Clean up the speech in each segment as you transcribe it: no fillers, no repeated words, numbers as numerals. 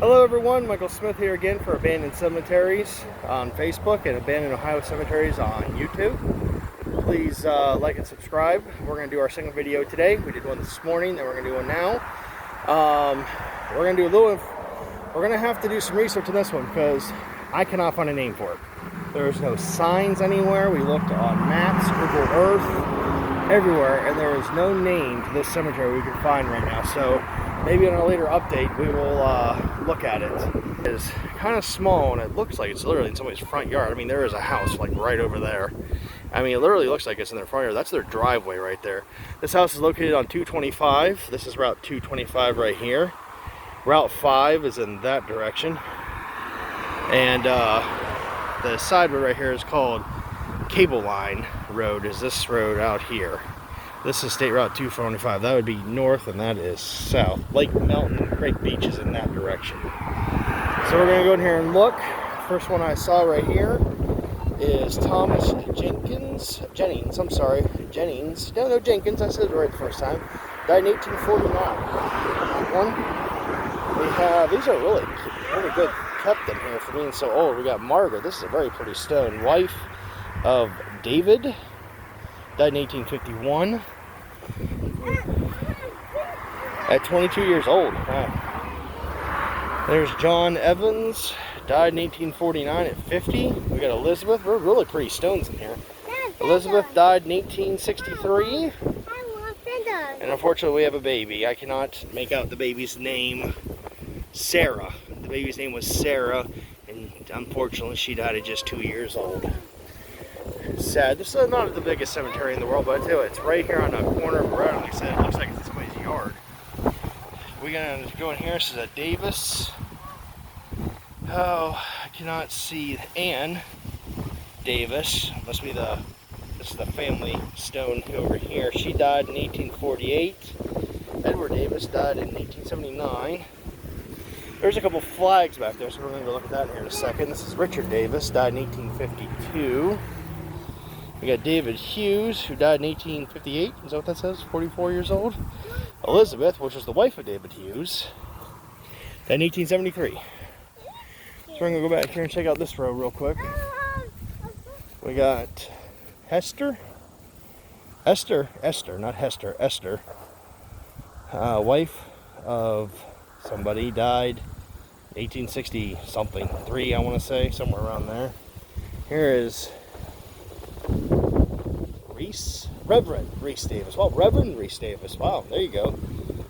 Hello everyone, Michael Smith here again for Abandoned Cemeteries on Facebook and Abandoned Ohio Cemeteries on YouTube. Please like and subscribe. We're going to do our second video today. We did one this morning, then we're going to do one now. We're going to have to do some research on this one because I cannot find a name for it. There's no signs anywhere. We looked on maps, Google Earth, everywhere, and there is no name to this cemetery we can find right now. So maybe in a later update we will look at it. It's kind of small and it looks like it's literally in somebody's front yard. I mean, there is a house like right over there. I mean, it literally looks like it's in their front yard. That's their driveway right there. This house is located on 225. This is Route 225 right here. Route 5 is in that direction. And the side road right here is called Cable Line Road, is this road out here. This is State Route 225. That would be north and that is south. Lake Mountain, Great Beach is in that direction. So we're going to go in here and look. First one I saw right here is Thomas Jennings. No, Jenkins. I said it right the first time. Died in 1849. That one. We have, these are really good kept in here for being so old. We got Margaret. This is a very pretty stone. Wife of David. Died in 1851 at 22 years old. Wow. There's John Evans, died in 1849 at 50. We got Elizabeth. We're really pretty stones in here. Elizabeth died in 1863. And unfortunately we have a baby. I cannot make out the baby's name. Sarah. The baby's name was Sarah, and unfortunately she died at just 2 years old. Sad. This is not the biggest cemetery in the world, but I tell you what, it's right here on the corner of the road. Like I said, it looks like it's in somebody's yard. We're gonna go in here. This is a Davis. Oh, I cannot see Ann Davis. Must be this is the family stone over here. She died in 1848. Edward Davis died in 1879. There's a couple flags back there, so we're gonna go look at that in here in a second. This is Richard Davis, died in 1852. We got David Hughes, who died in 1858. Is that what that says? 44 years old. Elizabeth, which was the wife of David Hughes, died in 1873. So we're going to go back here and check out this row real quick. We got Esther, wife of somebody, died 1860 something, 3 I want to say, somewhere around there. Here is Reverend Reese Davis. Well, Reverend Reese Davis. Wow, there you go.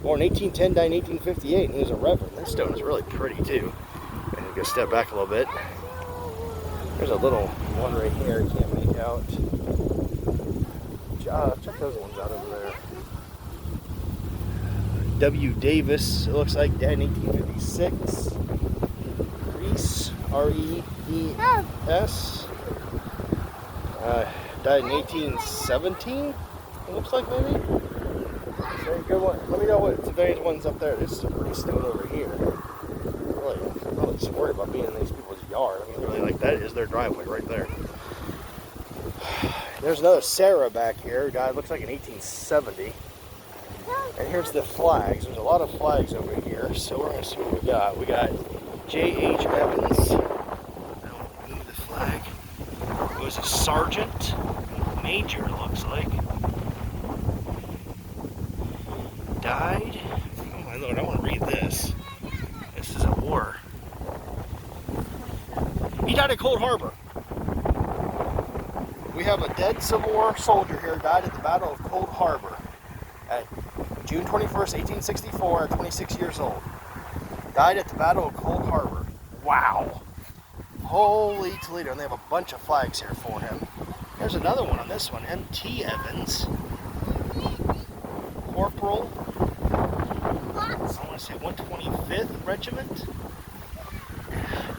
Born 1810, died in 1858, and he was a reverend. This stone is really pretty too. I'm gonna step back a little bit. There's a little one right here. You can't make out. Check those ones out over there. W. Davis. It looks like died in 1856. Reese, R-E-E-S. Died in 1817, it looks like, maybe. Very good one. Let me know what today's one's up there. This is a pretty stone over here. Really, I'm not just worried about being in these people's yard. I mean, really, like, that is their driveway right there. There's another Sarah back here, who died, looks like in 1870. And here's the flags. There's a lot of flags over here, so we're going to see what we got. We got J.H. Evans. I don't move the flag. It was a sergeant. Major, it looks like. Died. Oh my lord, I want to read this. This is a war. He died at Cold Harbor. We have a dead Civil War soldier here, died at the Battle of Cold Harbor at June 21st, 1864, at 26 years old. Died at the Battle of Cold Harbor. Wow. Holy Toledo. And they have a bunch of flags here for him. There's another one on this one, M.T. Evans. Corporal. I want to say 125th Regiment.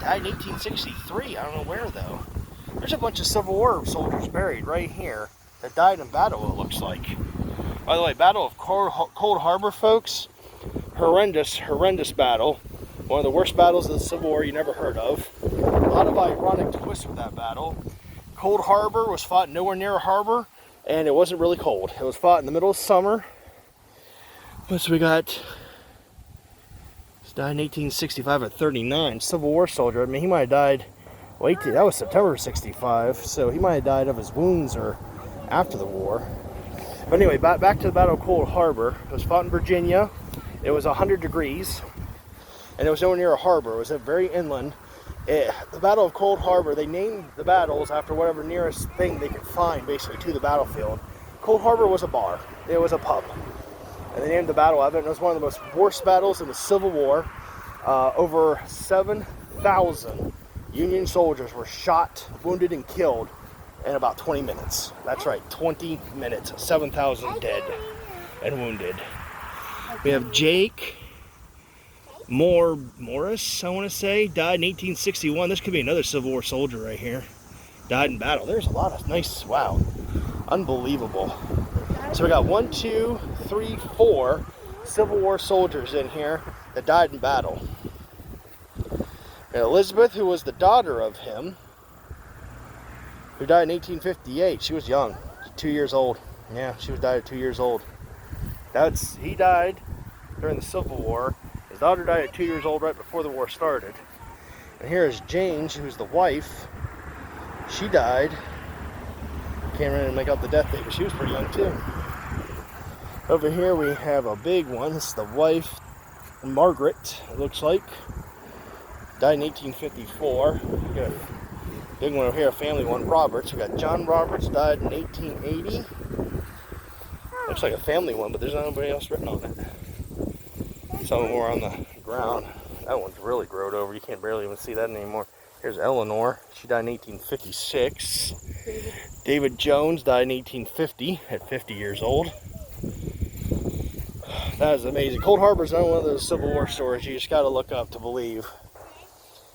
Died in 1863. I don't know where, though. There's a bunch of Civil War soldiers buried right here that died in battle, it looks like. By the way, Battle of Cold Harbor, folks. Horrendous battle. One of the worst battles of the Civil War you never heard of. A lot of ironic twists with that battle. Cold Harbor was fought nowhere near a harbor, and it wasn't really cold. It was fought in the middle of summer. So we got Died in 1865 at 39. Civil War soldier. I mean, he might have died. Wait, that was September 65. So he might have died of his wounds or after the war. But anyway, back to the Battle of Cold Harbor. It was fought in Virginia. It was 100 degrees. And it was nowhere near a harbor. It was very inland. The Battle of Cold Harbor, they named the battles after whatever nearest thing they could find, basically, to the battlefield. Cold Harbor was a bar. It was a pub. And they named the battle of it. And it was one of the most worst battles in the Civil War. Over 7,000 Union soldiers were shot, wounded, and killed in about 20 minutes. That's right, 20 minutes. 7,000 dead and wounded. We have Jake Morris, I want to say, died in 1861. This could be another Civil War soldier right here. Died in battle. There's a lot of nice, wow, unbelievable. So we got 1, 2, 3, 4 Civil War soldiers in here that died in battle. And Elizabeth, who was the daughter of him, who died in 1858. She was young, 2 years old. Yeah, she died at 2 years old. He died during the Civil War. His daughter died at 2 years old right before the war started. And here is Jane, who's the wife. She died. Can't really make out the death date, but she was pretty young too. Over here we have a big one. This is the wife, Margaret, it looks like. Died in 1854. We got a big one over here, a family one, Roberts. We got John Roberts, died in 1880. Looks like a family one, but there's not anybody else written on it. Some more on the ground. That one's really growed over. You can't barely even see that anymore. Here's Eleanor. She died in 1856. David Jones died in 1850 at 50 years old. That is amazing. Cold Harbor is not one of those Civil War stories you just got to look up to believe.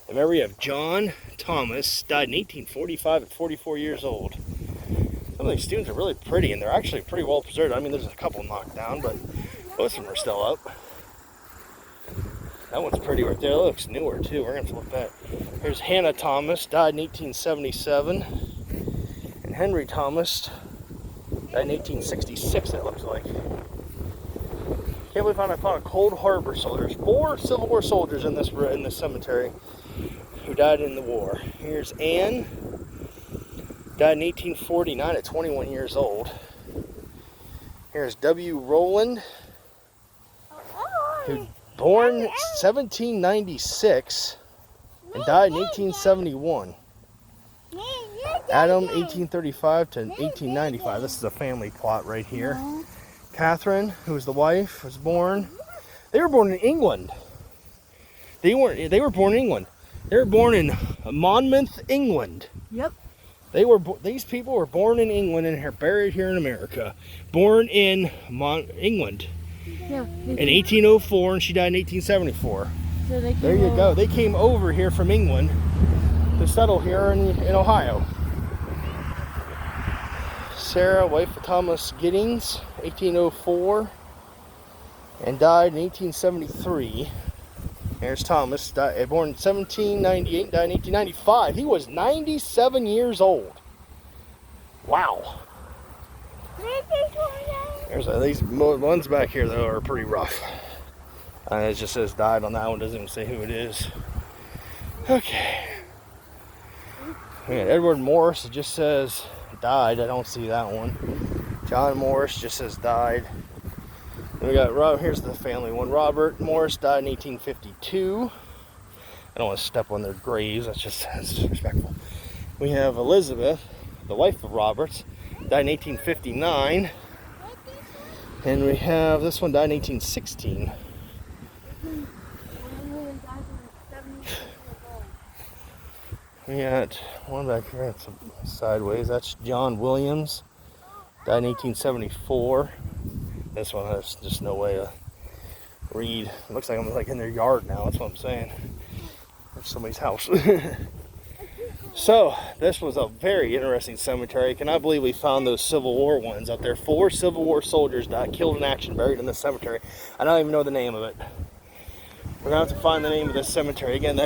And then we have John Thomas, died in 1845 at 44 years old. Some of these students are really pretty, and they're actually pretty well preserved. I mean, there's a couple knocked down, but most of them are still up. That one's pretty right there. It looks newer too. We're going to flip that. Here's Hannah Thomas, died in 1877. And Henry Thomas died in 1866, it looks like. Can't believe I found a Cold Harbor soldiers. 4 Civil War soldiers in this cemetery who died in the war. Here's Anne, died in 1849 at 21 years old. Here's W. Rowland, who born 1796 and died in 1871. Adam, 1835 to 1895. This is a family plot right here. Catherine, who was the wife, was born. They were born in England. They were born in England. They were born in Monmouth, England. Yep. These people were born in England and are buried here in America. Born in England. Yeah, in 1804, and she died in 1874. So there you go. They came over here from England to settle here in Ohio. Sarah, wife of Thomas Giddings, 1804, and died in 1873. There's Thomas, born in 1798, died in 1895. He was 97 years old. Wow. These ones back here, though, are pretty rough. It just says died on that one. Doesn't even say who it is. Okay. We got Edward Morris. It just says died. I don't see that one. John Morris just says died. Then we got here's the family one. Robert Morris died in 1852. I don't want to step on their graves. That's disrespectful. We have Elizabeth, the wife of Roberts, died in 1859. And we have this one died in 1816. We got one back here, it's sideways. That's John Williams, died in 1874. This one has just no way to read. It looks like I'm in their yard now. That's what I'm saying. There's somebody's house. So, this was a very interesting cemetery. I cannot believe we found those Civil War ones out there. 4 Civil War soldiers died, killed in action, buried in this cemetery. I don't even know the name of it. We're going to have to find the name of this cemetery. Again,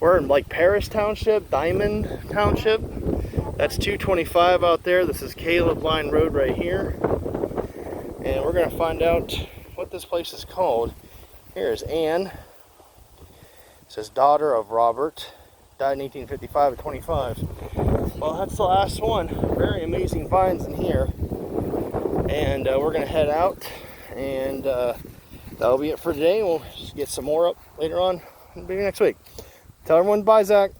we're in Paris Township, Diamond Township. That's 225 out there. This is Caleb Line Road right here. And we're going to find out what this place is called Here's Anne. It says daughter of Robert. Died in 1855 at 25. Well, that's the last one. Very amazing finds in here. And we're going to head out. And that'll be it for today. We'll get some more up later on. Maybe next week. Tell everyone bye, Zach.